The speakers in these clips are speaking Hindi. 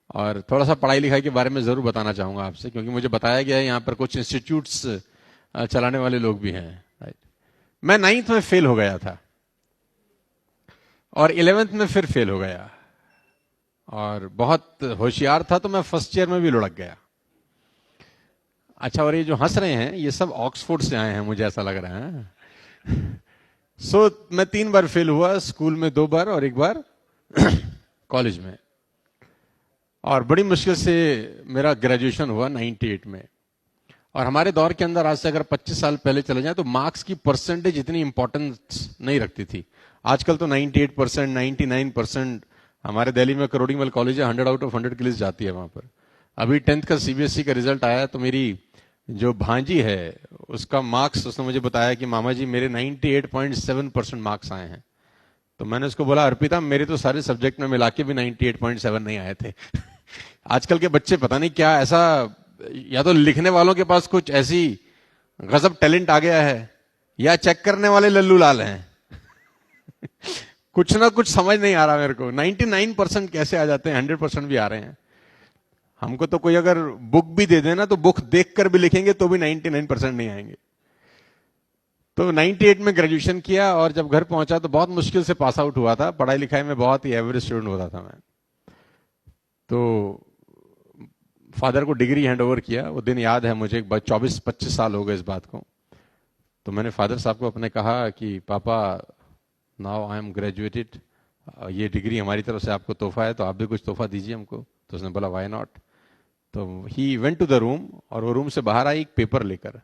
और थोड़ा सा पढ़ाई लिखाई के बारे में जरूर बताना चाहूंगा आपसे, क्योंकि मुझे बताया गया है यहाँ पर कुछ इंस्टीट्यूट्स चलाने वाले लोग भी हैं। राइट, मैं 9th में फेल हो गया था और 11th में फिर फेल हो गया, और बहुत होशियार था तो मैं फर्स्ट ईयर में भी लुढ़क गया। अच्छा, और ये जो हंस रहे हैं ये सब ऑक्सफोर्ड से आए हैं, मुझे ऐसा लग रहा है। मैं 3 बार फेल हुआ, स्कूल में 2 बार और 1 बार कॉलेज में, और बड़ी मुश्किल से मेरा ग्रेजुएशन हुआ 98 में। और हमारे दौर के अंदर आज से अगर 25 साल पहले चले जाएं तो मार्क्स की परसेंटेज इतनी इंपॉर्टेंस नहीं रखती थी। आजकल तो 98%, 99%, हमारे दिल्ली में करोड़ीमल कॉलेज है, 100 आउट ऑफ 100 की लिस्ट जाती है वहां पर। अभी 10th का सीबीएसई का रिजल्ट आया तो मेरी जो भांजी है उसका मार्क्स, उसने मुझे बताया कि मामा जी मेरे 98.7% मार्क्स आए हैं। तो मैंने उसको बोला, अर्पिता मेरे तो सारे सब्जेक्ट में मिला के भी 98.7 नहीं आए थे। आजकल के बच्चे पता नहीं क्या ऐसा, या तो लिखने वालों के पास कुछ ऐसी गजब टैलेंट आ गया है, या चेक करने वाले लल्लू लाल हैं। कुछ ना कुछ समझ नहीं आ रहा मेरे को। 99% कैसे आ जाते हैं, 100% भी आ रहे हैं। हमको तो कोई अगर बुक भी दे देना तो बुक देखकर भी लिखेंगे तो भी 99% नहीं आएंगे। तो 98 में ग्रेजुएशन किया, और जब घर पहुंचा तो बहुत मुश्किल से पास आउट हुआ था। पढ़ाई लिखाई में बहुत ही एवरेज स्टूडेंट होता था मैं। तो फादर को डिग्री हैंड ओवर किया, वो दिन याद है मुझे, 24-25 साल हो गए इस बात को। तो मैंने फादर साहब को अपने कहा कि पापा नाउ आई एम ग्रेजुएटेड, ये डिग्री हमारी तरफ से आपको तोहफा है, तो आप भी कुछ तोहफा दीजिए हमको। तो उसने बोला व्हाई नॉट। तो he went to the room, और वो रूम से बाहर आई एक पेपर लेकर,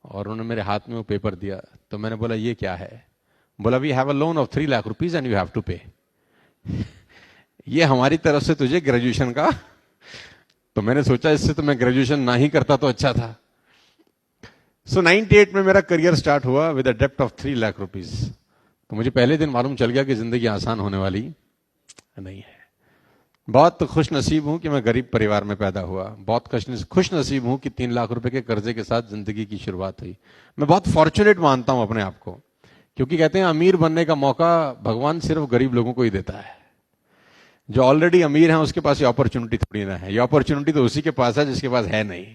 और उन्होंने मेरे हाथ में वो पेपर दिया। तो मैंने बोला ये क्या है? बोला we have a loan of 3 lakh rupees and you have to pay. ये हमारी तरफ से तुझे ग्रेजुएशन का। तो मैंने सोचा इससे तो मैं ग्रेजुएशन ना ही करता तो अच्छा था। 98 में मेरा करियर स्टार्ट हुआ विद अ डेप्ट ऑफ 3 लाख रुपीज। तो मुझे पहले दिन मालूम चल गया कि जिंदगी आसान होने वाली नहीं है। बहुत खुश नसीब हूं कि मैं गरीब परिवार में पैदा हुआ। बहुत खुश नसीब हूं कि 3 लाख रुपए के कर्जे के साथ जिंदगी की शुरुआत हुई। मैं बहुत फॉर्चुनेट मानता हूं अपने आप को, क्योंकि कहते हैं अमीर बनने का मौका भगवान सिर्फ गरीब लोगों को ही देता है। जो ऑलरेडी अमीर है उसके पास ये अपॉर्चुनिटी थोड़ी ना है, ये अपॉर्चुनिटी तो उसी के पास है जिसके पास है नहीं।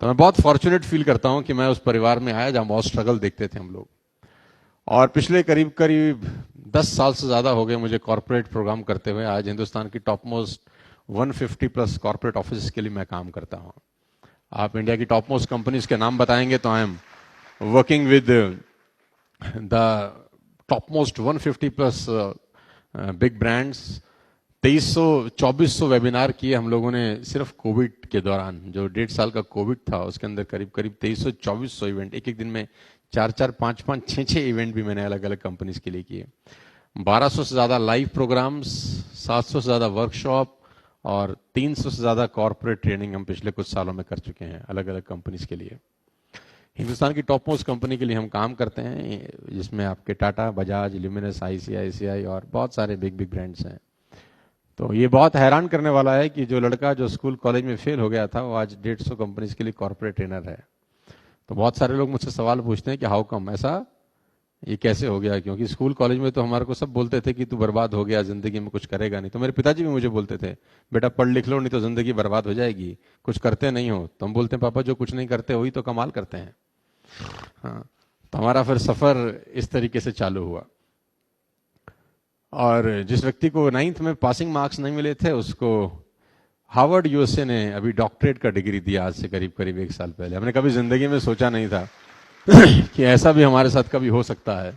तो मैं बहुत फॉर्चुनेट फील करता हूं कि मैं उस परिवार में आया जहां बहुत स्ट्रगल देखते थे हम लोग। और पिछले करीब करीब 10 साल से ज्यादा हो गए मुझे कॉर्पोरेट प्रोग्राम करते हुए। आज हिंदुस्तान की टॉप मोस्ट 150+ कॉर्पोरेट ऑफिस के लिए मैं काम करता हूं। आप इंडिया की टॉप मोस्ट कंपनीज के नाम बताएंगे तो I am working with the top most 150+ big brands. 2300-2400 webinar किए हम लोगों ने सिर्फ कोविड के दौरान। जो 1.5 साल का कोविड था उसके अंदर करीब करीब 2300-2400 इवेंट, एक एक दिन में 4-4, 5-5, 6-6 इवेंट भी मैंने अलग अलग कंपनीज के लिए किए। 1200 से ज्यादा लाइव प्रोग्राम्स, 700 से ज्यादा वर्कशॉप, और 300 से ज्यादा कॉर्पोरेट ट्रेनिंग हम पिछले कुछ सालों में कर चुके हैं अलग अलग कंपनीज के लिए। हिंदुस्तान की टॉप मोस्ट कंपनी के लिए हम काम करते हैं, जिसमें आपके टाटा, बजाज, ल्यूमिनस, ICICI और बहुत सारे बिग बिग ब्रांड्स हैं। तो ये बहुत हैरान करने वाला है कि जो लड़का जो स्कूल कॉलेज में फेल हो गया था वो आज 150 कंपनीज के लिए कॉर्पोरेट ट्रेनर है। तो बहुत सारे लोग मुझसे सवाल पूछते हैं कि हाउ कम, ऐसा ये कैसे हो गया? क्योंकि स्कूल कॉलेज में तो हमारे को सब बोलते थे कि तू बर्बाद हो गया, जिंदगी में कुछ करेगा नहीं। तो मेरे पिताजी भी मुझे बोलते थे बेटा पढ़ लिख लो नहीं तो जिंदगी बर्बाद हो जाएगी, कुछ करते नहीं हो। तो हम बोलते हैं पापा जो कुछ नहीं करते वही तो कमाल करते हैं। हाँ, तो हमारा फिर सफर इस तरीके से चालू हुआ। और जिस व्यक्ति को 9th में पासिंग मार्क्स नहीं मिले थे उसको हार्वर्ड USA ने अभी डॉक्टरेट का डिग्री दिया, आज से करीब करीब 1 साल पहले। हमने कभी जिंदगी में सोचा नहीं था कि ऐसा भी हमारे साथ कभी हो सकता है।